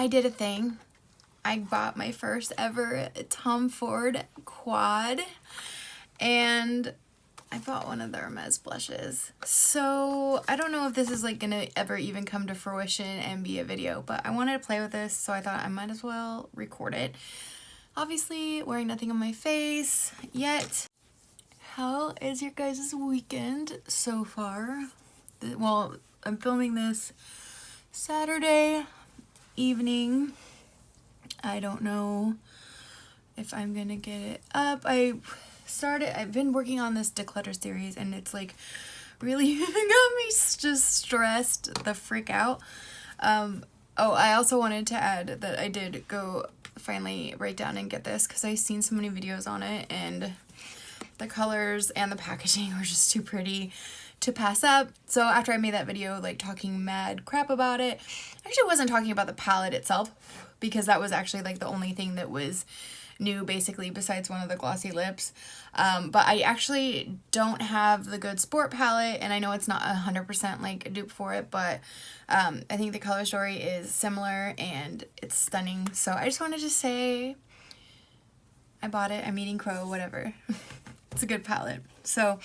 I did a thing. I bought my first ever Tom Ford quad, and I bought one of the Hermès blushes. So I don't know if this is like gonna ever even come to fruition and be a video, but I wanted to play with this, so I thought I might as well record it. Obviously wearing nothing on my face yet. How is your guys' weekend so far? Well, I'm filming this Saturday evening. I don't know if I'm gonna get it up. I've been working on this declutter series, and it's like really got me just stressed the frick out. Oh, I also wanted to add that I did go finally write down and get this because I've seen so many videos on it, and the colors and the packaging were just too pretty to pass up. So after I made that video like talking mad crap about it, I actually wasn't talking about the palette itself, because that was actually like the only thing that was new basically besides one of the glossy lips. But I actually don't have the Good Sport palette, and I know it's not 100% like a dupe for it, but I think the color story is similar and it's stunning. So I just wanted to say I bought it. I'm eating crow, whatever. It's a good palette. So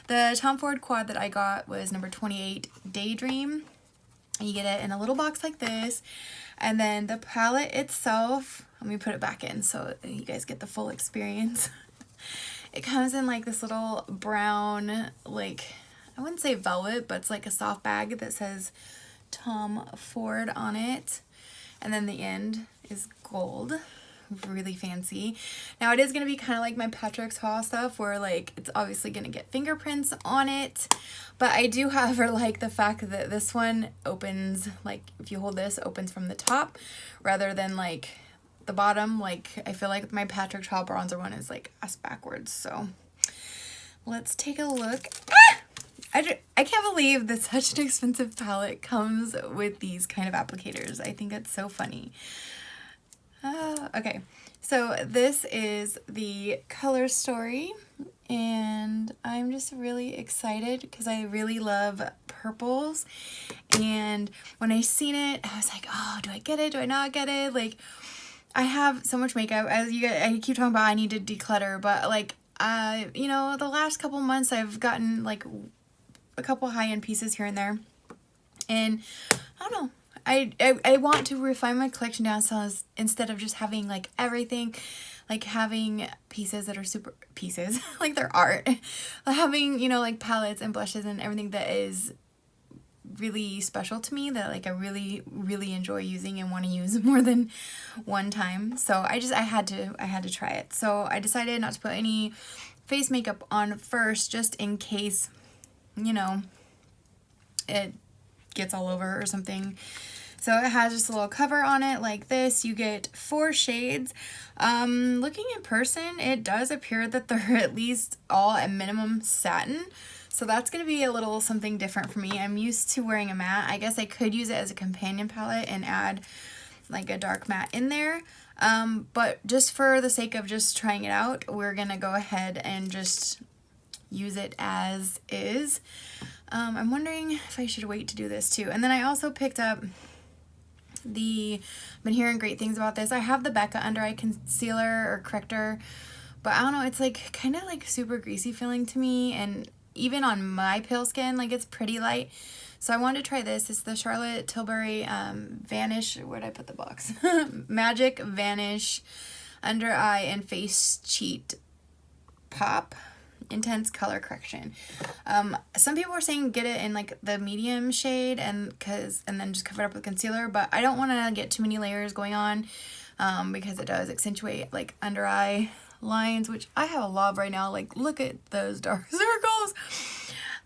the Tom Ford quad that I got was number 28, Daydream. You get it in a little box like this. And then the palette itself, let me put it back in so you guys get the full experience. It comes in like this little brown, like, I wouldn't say velvet, but it's like a soft bag that says Tom Ford on it. And then the end is gold. Really fancy. Now it is going to be kind of like my Patrick's Haul stuff, where like it's obviously going to get fingerprints on it, but I do however like the fact that this one opens, like if you hold this, opens from the top rather than like the bottom. Like I feel like my Patrick's Haul bronzer one is like ass backwards. So let's take a look. I can't believe that such an expensive palette comes with these kind of applicators. I think it's so funny. Okay, so this is the color story, and I'm just really excited because I really love purples, and when I seen it, I was like, oh, do I get it? Do I not get it? Like, I have so much makeup, as you guys, I keep talking about I need to declutter, but like, you know, the last couple months I've gotten like a couple high-end pieces here and there, and I don't know. I want to refine my collection down, so instead of just having like everything, like having pieces that are super pieces, like they're art, having, you know, like palettes and blushes and everything that is really special to me, that like I really, really enjoy using and want to use more than one time. So I had to try it. So I decided not to put any face makeup on first, just in case, you know, it gets all over or something. So it has just a little cover on it like this. You get 4 shades. Looking in person, it does appear that they're at least all at minimum satin. So that's going to be a little something different for me. I'm used to wearing a matte. I guess I could use it as a companion palette and add like a dark matte in there. But just for the sake of just trying it out, we're going to go ahead and just use it as is. I'm wondering if I should wait to do this too. And then I also picked up I've been hearing great things about this. I have the Becca under eye concealer or corrector, but I don't know, it's like kind of like super greasy feeling to me, and even on my pale skin, like it's pretty light. So I wanted to try this. It's the Charlotte Tilbury Vanish, where'd I put the box? Magic Vanish Under Eye and Face Cheat Pop Intense Color Correction. Some people were saying get it in like the medium shade and then just cover it up with concealer, but I don't want to get too many layers going on because it does accentuate like under eye lines, which I have a lot of right now. Like, look at those dark circles.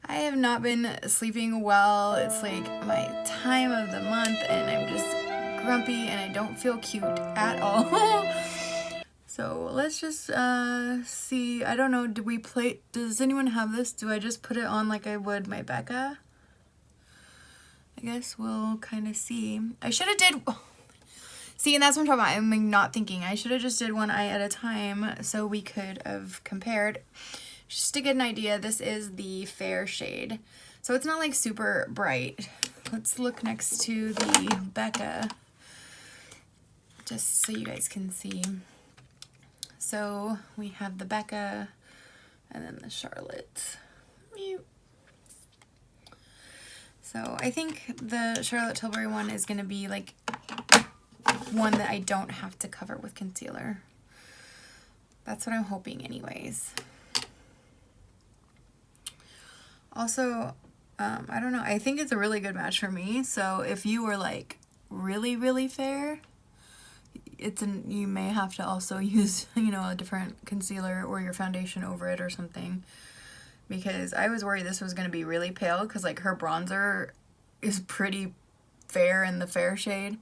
I have not been sleeping well. It's like my time of the month, and I'm just grumpy and I don't feel cute at all. So let's just see. I don't know, does anyone have this? Do I just put it on like I would my Becca? I guess we'll kind of see. I should have did, see, and that's what I'm talking about. I'm like not thinking. I should have just did one eye at a time so we could have compared. Just to get an idea, this is the fair shade. So it's not like super bright. Let's look next to the Becca. just so you guys can see. So we have the Becca and then the Charlotte. So I think the Charlotte Tilbury one is going to be like one that I don't have to cover with concealer. That's what I'm hoping anyways. Also, I don't know, I think it's a really good match for me. So if you were like really, really fair, you may have to also use, you know, a different concealer or your foundation over it or something. Because I was worried this was going to be really pale because like her bronzer is pretty fair in the fair shade.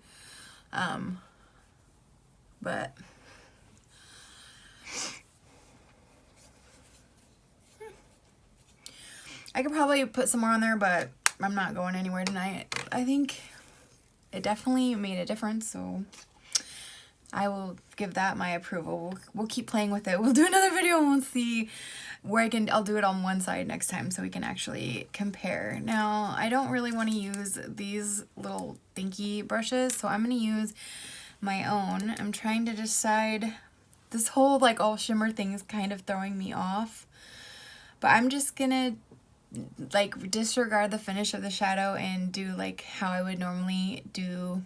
But I could probably put some more on there, but I'm not going anywhere tonight. I think it definitely made a difference, so I will give that my approval. We'll keep playing with it. We'll do another video and we'll see where I'll do it on one side next time so we can actually compare. Now, I don't really want to use these little dinky brushes, so I'm going to use my own. I'm trying to decide, this whole like all shimmer thing is kind of throwing me off, but I'm just going to like disregard the finish of the shadow and do like how I would normally do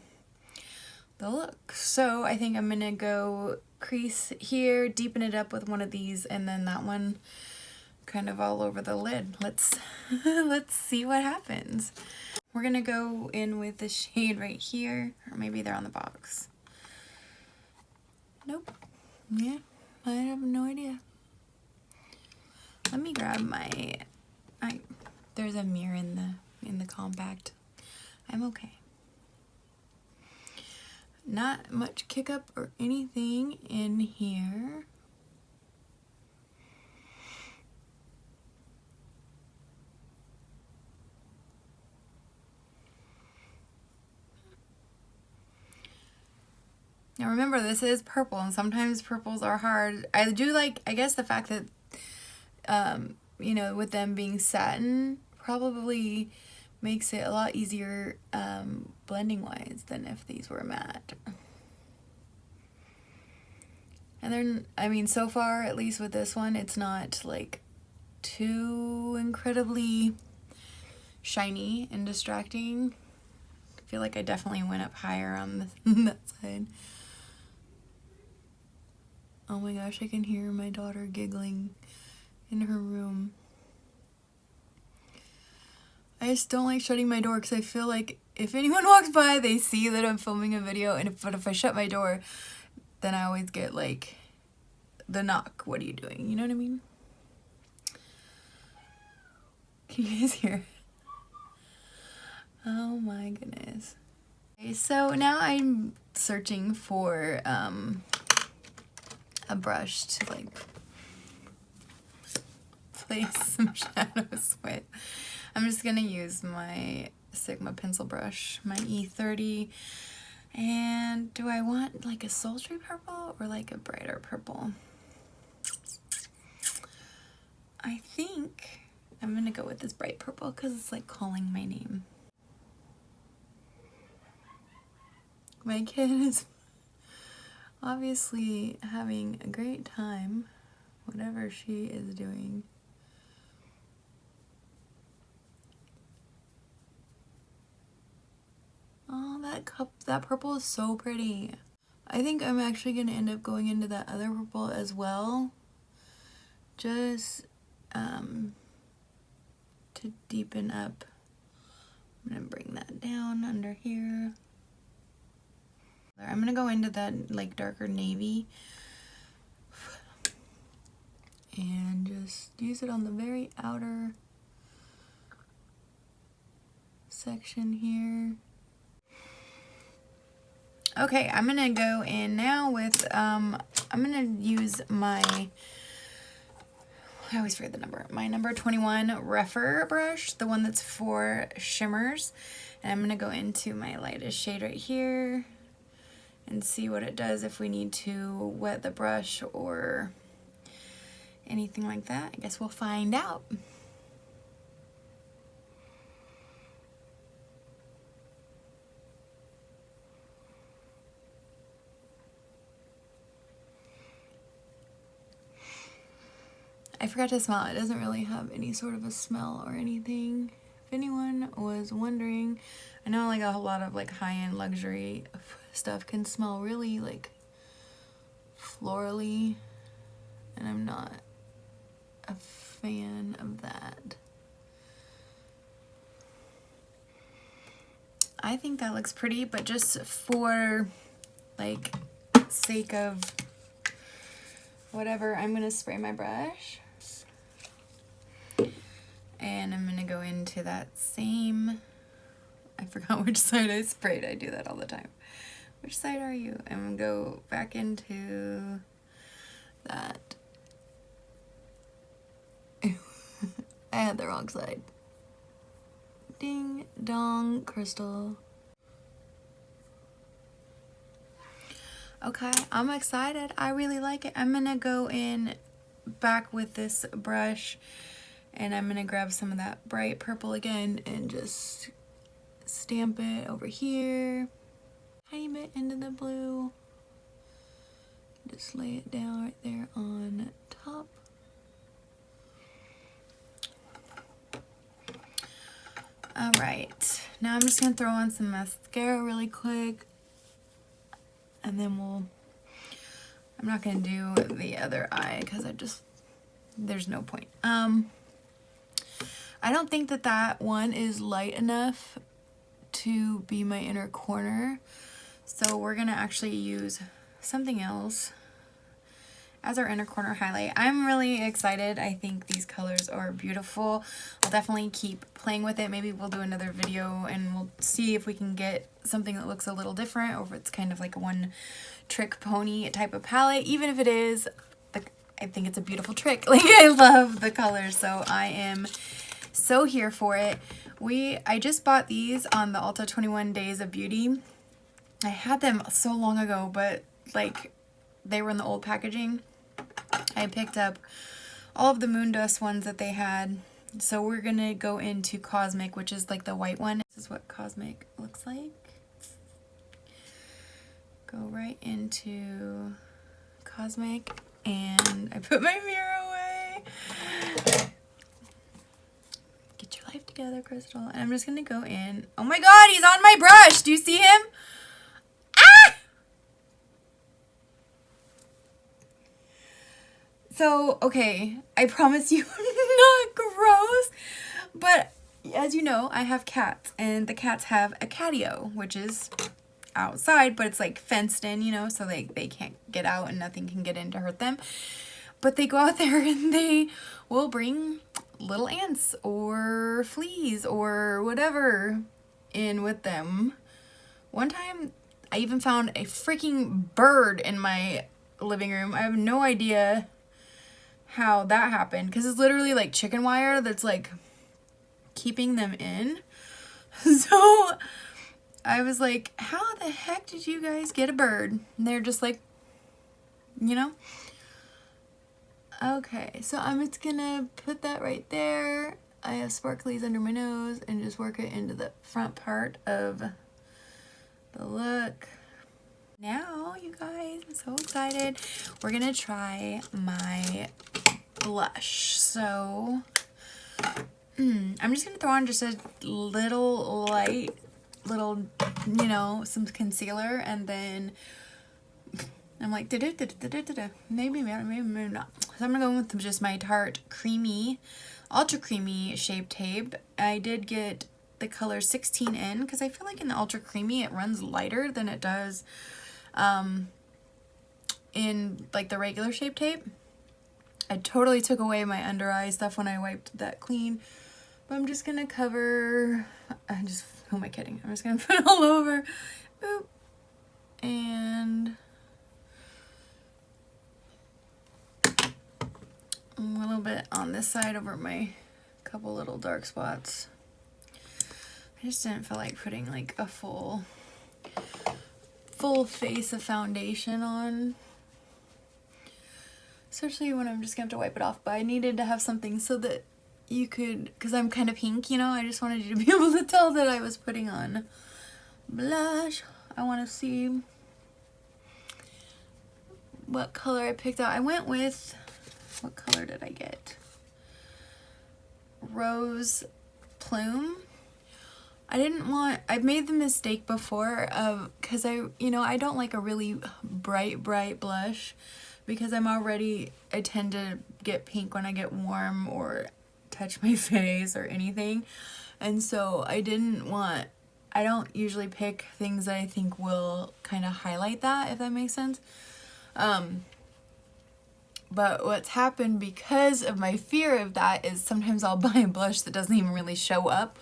the look. So I think I'm gonna go crease here, deepen it up with one of these, and then that one kind of all over the lid. Let's see what happens. We're gonna go in with the shade right here, or maybe they're on the box. Nope. Yeah, I have no idea. Let me grab my, there's a mirror in the compact. I'm okay. Not much kick up or anything in here. Now remember, this is purple, and sometimes purples are hard. I do like, I guess, the fact that, you know, with them being satin, probably makes it a lot easier blending wise than if these were matte. And then, I mean, so far, at least with this one, it's not like too incredibly shiny and distracting. I feel like I definitely went up higher on this, that side. Oh my gosh, I can hear my daughter giggling in her room. I just don't like shutting my door because I feel like if anyone walks by, they see that I'm filming a video, and if I shut my door, then I always get like the knock. What are you doing? You know what I mean? Can you guys hear? Oh my goodness. Okay, so now I'm searching for a brush to like place some shadows with. I'm just gonna use my Sigma pencil brush, my E30. And do I want like a sultry purple or like a brighter purple? I think I'm gonna go with this bright purple because it's like calling my name. My kid is obviously having a great time, whatever she is doing. Oh, that purple is so pretty. I think I'm actually gonna end up going into that other purple as well, just to deepen up. I'm gonna bring that down under here. I'm gonna go into that like darker navy and just use it on the very outer section here. Okay, I'm gonna go in now with, I'm gonna use my, I always forget the number, my number 21 Refer brush, the one that's for shimmers. And I'm gonna go into my lightest shade right here and see what it does if we need to wet the brush or anything like that. I guess we'll find out. I forgot to smell it. It doesn't really have any sort of a smell or anything. If anyone was wondering, I know like a lot of like high-end luxury stuff can smell really like florally, and I'm not a fan of that. I think that looks pretty, but just for like sake of whatever, I'm gonna spray my brush. And I'm gonna go into that same, I forgot which side I sprayed. I do that all the time. Which side are you? I'm gonna go back into that. I had the wrong side. Ding dong, crystal. Okay, I'm excited. I really like it. I'm gonna go in back with this brush, and I'm gonna grab some of that bright purple again and just stamp it over here. Tiny bit into the blue. Just lay it down right there on top. Alright, now I'm just gonna throw on some mascara really quick. And then I'm not gonna do the other eye because there's no point. I don't think that one is light enough to be my inner corner. So we're gonna actually use something else as our inner corner highlight. I'm really excited. I think these colors are beautiful. I'll definitely keep playing with it. Maybe we'll do another video and we'll see if we can get something that looks a little different, or if it's kind of like a one trick pony type of palette. Even if it is, I think it's a beautiful trick. Like, I love the colors, so I am so here for it. I just bought these on the Ulta 21 Days of Beauty. I had them so long ago, but like they were in the old packaging. I picked up all of the Moon Dust ones that they had. So we're gonna go into Cosmic, which is like the white one. This is what Cosmic looks like. Go right into Cosmic, and I put my mirror away. Get your life together, Crystal. And I'm just gonna go in. Oh my god, he's on my brush! Do you see him? Ah! So, okay, I promise you, not gross, but as you know, I have cats, and the cats have a catio, which is outside, but it's like fenced in, you know, so they can't get out and nothing can get in to hurt them. But they go out there and they will bring little ants or fleas or whatever in with them. One time, I even found a freaking bird in my living room. I have no idea how that happened, because it's literally like chicken wire that's like keeping them in. So I was like, how the heck did you guys get a bird? And they're just like, you know. Okay, so I'm just gonna put that right there. I have sparklies under my nose and just work it into the front part of the look. Now, you guys, I'm so excited. We're gonna try my blush. So, I'm just gonna throw on just a little light, you know, some concealer, and then I'm like, maybe not. So I'm gonna go with just my Tarte Creamy, Ultra Creamy Shape Tape. I did get the color 16N because I feel like in the Ultra Creamy it runs lighter than it does in like the regular Shape Tape. I totally took away my under eye stuff when I wiped that clean. But I'm just gonna cover, who am I kidding? I'm just gonna put it all over. Boop. And a little bit on this side over my couple little dark spots. I just didn't feel like putting like a full face of foundation on. Especially when I'm just gonna have to wipe it off, but I needed to have something so that you could, because I'm kind of pink, you know, I just wanted you to be able to tell that I was putting on blush. I want to see what color I picked out. I went with what color did I get? Rose Plume. I've made the mistake before of, because I don't like a really bright blush, because I tend to get pink when I get warm or touch my face or anything. And so I don't usually pick things that I think will kind of highlight that, if that makes sense. But what's happened because of my fear of that is sometimes I'll buy a blush that doesn't even really show up.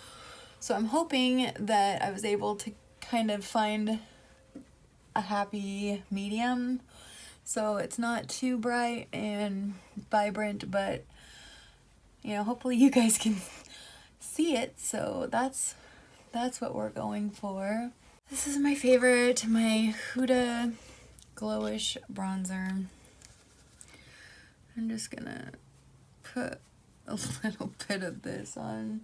So I'm hoping that I was able to kind of find a happy medium. So it's not too bright and vibrant, but hopefully you guys can see it. So that's what we're going for. This is my favorite, my Huda Glowish bronzer. I'm just gonna put a little bit of this on,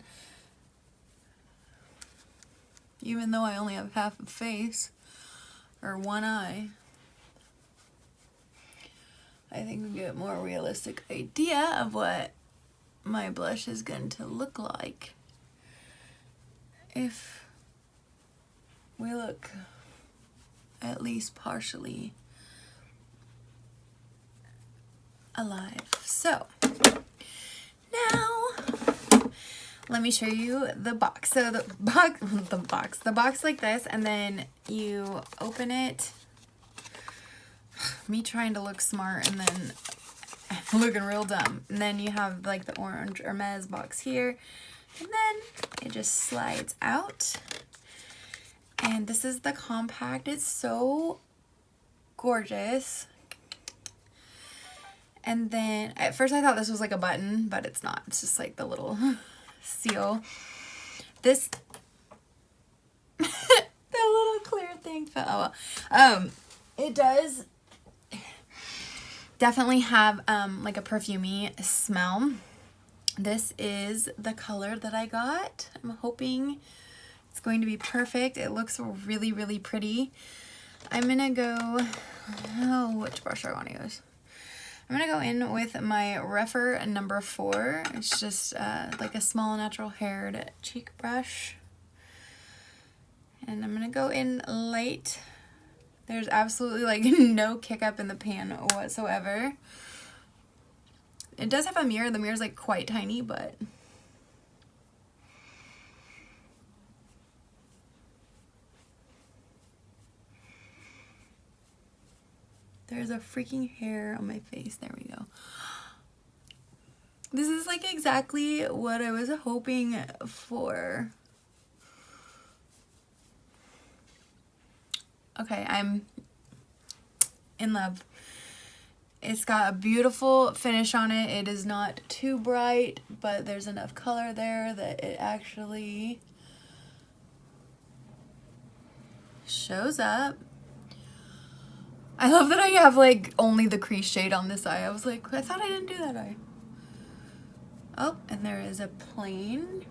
even though I only have half a face or one eye. I think we get a more realistic idea of what my blush is going to look like if we look at least partially alive. So now let me show you the box. So the box like this, and then you open it. Me trying to look smart and then looking real dumb. And then you have like the orange Hermès box here, and then it just slides out. And this is the compact. It's so gorgeous. And then at first I thought this was like a button, but it's not. It's just like the little seal. This the little clear thing fell. Oh well. It does definitely have like a perfumey smell. This is the color that I got. I'm hoping it's going to be perfect. It looks really, really pretty. I'm gonna go, which brush do I want to use? I'm gonna go in with my Rephr number 4. It's just like a small natural haired cheek brush. And I'm gonna go in light. There's absolutely like no kick up in the pan whatsoever. It does have a mirror. The mirror's like quite tiny, but there's a freaking hair on my face. There we go. This is like exactly what I was hoping for. Okay, I'm in love. It's got a beautiful finish on it. It is not too bright, but there's enough color there that it actually shows up. I love that I have like only the crease shade on this eye. I was like, I thought I didn't do that eye. Oh, and there is a plane.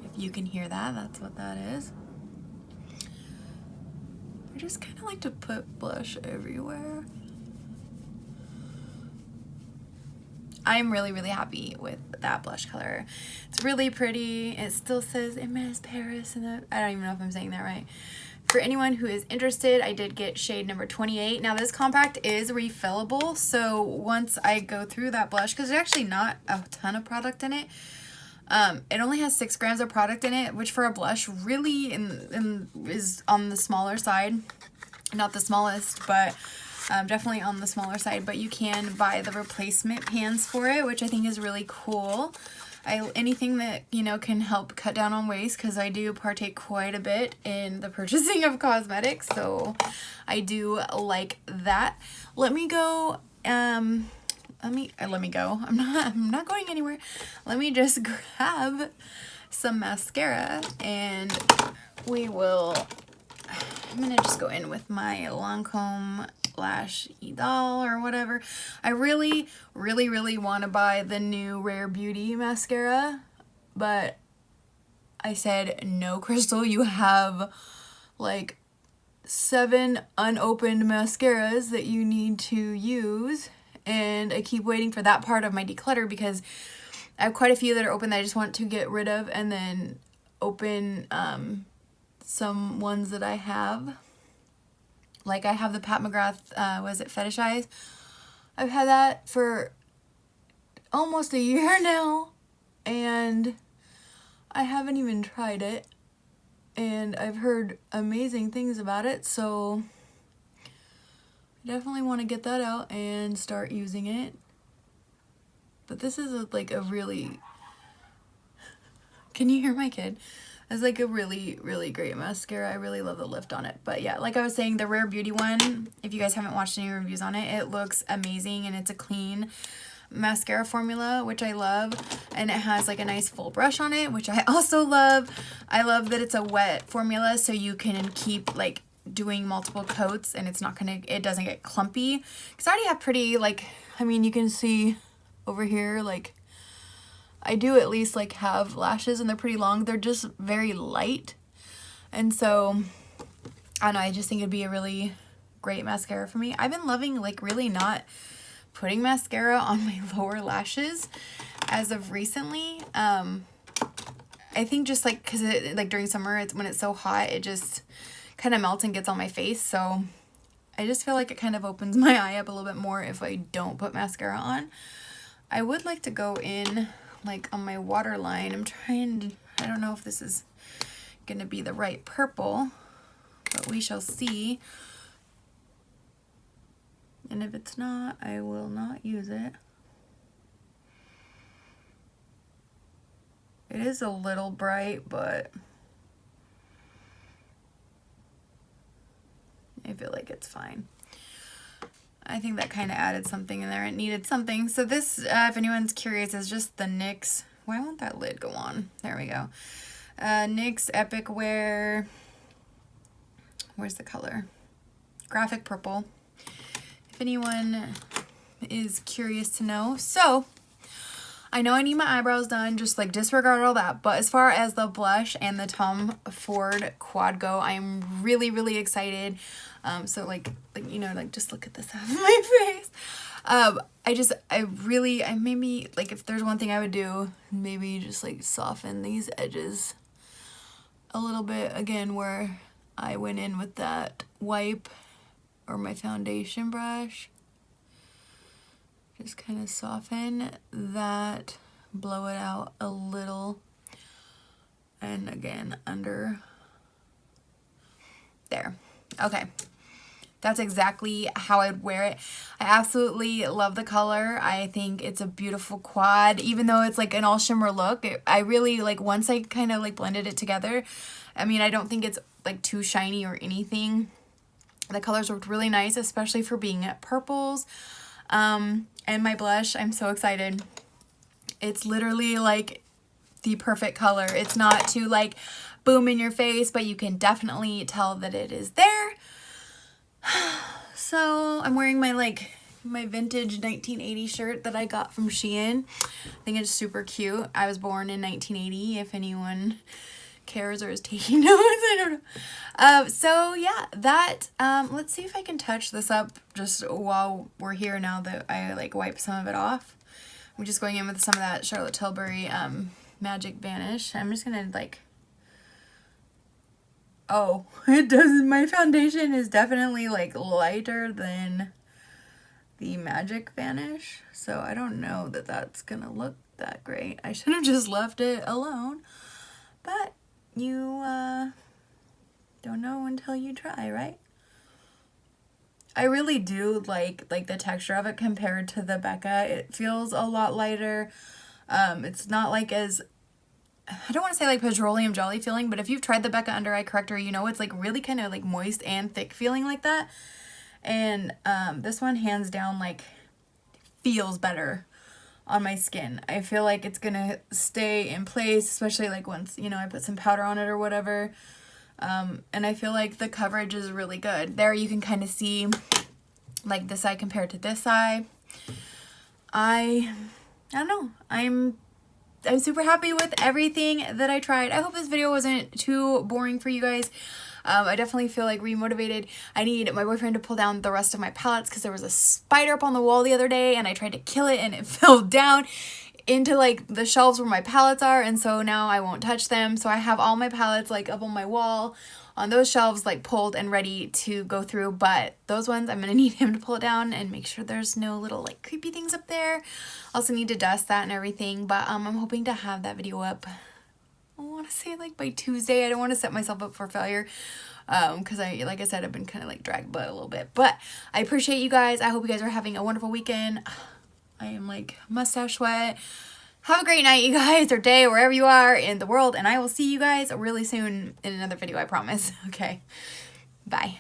If you can hear that, that's what that is. I just kind of like to put blush everywhere. I'm really, really happy with that blush color. It's really pretty. It still says Hermès Paris, and I don't even know if I'm saying that right. For anyone who is interested, I did get shade number 28. Now this compact is refillable, so once I go through that blush, because there's actually not a ton of product in it. It only has 6 grams of product in it, which for a blush really is on the smaller side. Not the smallest, but definitely on the smaller side. But you can buy the replacement pans for it, which I think is really cool. Anything that, can help cut down on waste, because I do partake quite a bit in the purchasing of cosmetics, so I do like that. Let me go. Let me go. I'm not going anywhere. Let me just grab some mascara, and I'm gonna just go in with my Lancome Lash Idol or whatever. I really, really, really want to buy the new Rare Beauty mascara, but I said, no, Crystal, you have like 7 unopened mascaras that you need to use, and I keep waiting for that part of my declutter because I have quite a few that are open that I just want to get rid of, and then open some ones that I have. Like I have the Pat McGrath, was it Fetish Eyes? I've had that for almost a year now, and I haven't even tried it, and I've heard amazing things about it, so I definitely want to get that out and start using it. But this is like a really, can you hear my kid? It's like a really, really great mascara. I really love the lift on it. But yeah, like I was saying, the Rare Beauty one, if you guys haven't watched any reviews on it, it looks amazing, and it's a clean mascara formula, which I love, and it has like a nice full brush on it, which I also love. I love that it's a wet formula, so you can keep like doing multiple coats, and it's not gonna, it doesn't get clumpy, because I already have pretty, like, I mean, you can see over here, like, I do at least like have lashes, and they're pretty long. They're just very light, and so I don't know, I just think it'd be a really great mascara for me. I've been loving like really not putting mascara on my lower lashes as of recently. I think just like because it, like during summer, it's when it's so hot, it just kind of melts and gets on my face, so I just feel like it kind of opens my eye up a little bit more if I don't put mascara on. I would like to go in like on my waterline. I'm trying to, I don't know if this is gonna be the right purple, but we shall see. And if it's not, I will not use it. It is a little bright, but I feel like it's fine. I think that kind of added something in there. It needed something. So this, if anyone's curious, is just the Nyx. Why won't that lid go on? There we go. Nyx Epic Wear. Where's the color? Graphic purple. If anyone is curious to know. So I know I need my eyebrows done, just like disregard all that. But as far as the blush and the Tom Ford Quad go, I am really, really excited. So like, you know, like just look at this half of my face. I maybe, like if there's one thing I would do, maybe just like soften these edges a little bit. Again, where I went in with that wipe or my foundation brush. Just kind of soften that, blow it out a little, and again, under there. Okay. That's exactly how I'd wear it. I absolutely love the color. I think it's a beautiful quad, even though it's like an all shimmer look. I really like, once I kind of like blended it together, I mean, I don't think it's like too shiny or anything. The colors worked really nice, especially for being purples. And my blush, I'm so excited. It's literally like the perfect color. It's not too like boom in your face, but you can definitely tell that it is there. So I'm wearing my my vintage 1980 shirt that I got from Shein. I think it's super cute. I was born in 1980, if anyone cares or is taking notes. I don't know. So yeah, that, let's see if I can touch this up just while we're here now that I like wipe some of it off. I'm just going in with some of that Charlotte Tilbury Magic Vanish. I'm just gonna like, oh, it doesn't, my foundation is definitely like lighter than the Magic Vanish, so I don't know that that's gonna look that great. I should have just left it alone, but you don't know until you try, right? I really do like the texture of it compared to the Becca. It feels a lot lighter. It's not like as, I don't want to say like petroleum jelly feeling, but if you've tried the Becca under eye corrector, you know it's like really kind of like moist and thick feeling like that. And this one hands down like feels better on my skin. I feel like it's gonna stay in place, especially like once, you know, I put some powder on it or whatever. And I feel like the coverage is really good. There you can kind of see like this side compared to this side. I don't know. I'm super happy with everything that I tried. I hope this video wasn't too boring for you guys. I definitely feel like remotivated. I need my boyfriend to pull down the rest of my palettes because there was a spider up on the wall the other day and I tried to kill it and it fell down into like the shelves where my palettes are, and so now I won't touch them. So I have all my palettes like up on my wall on those shelves, like pulled and ready to go through, but those ones I'm gonna need him to pull it down and make sure there's no little like creepy things up there. Also need to dust that and everything, but I'm hoping to have that video up, I want to say like by Tuesday. I don't want to set myself up for failure because like I said, I've been kind of like dragged butt a little bit, but I appreciate you guys. I hope you guys are having a wonderful weekend. I am like mustache sweat. Have a great night, you guys, or day, wherever you are in the world, and I will see you guys really soon in another video, I promise. Okay, bye.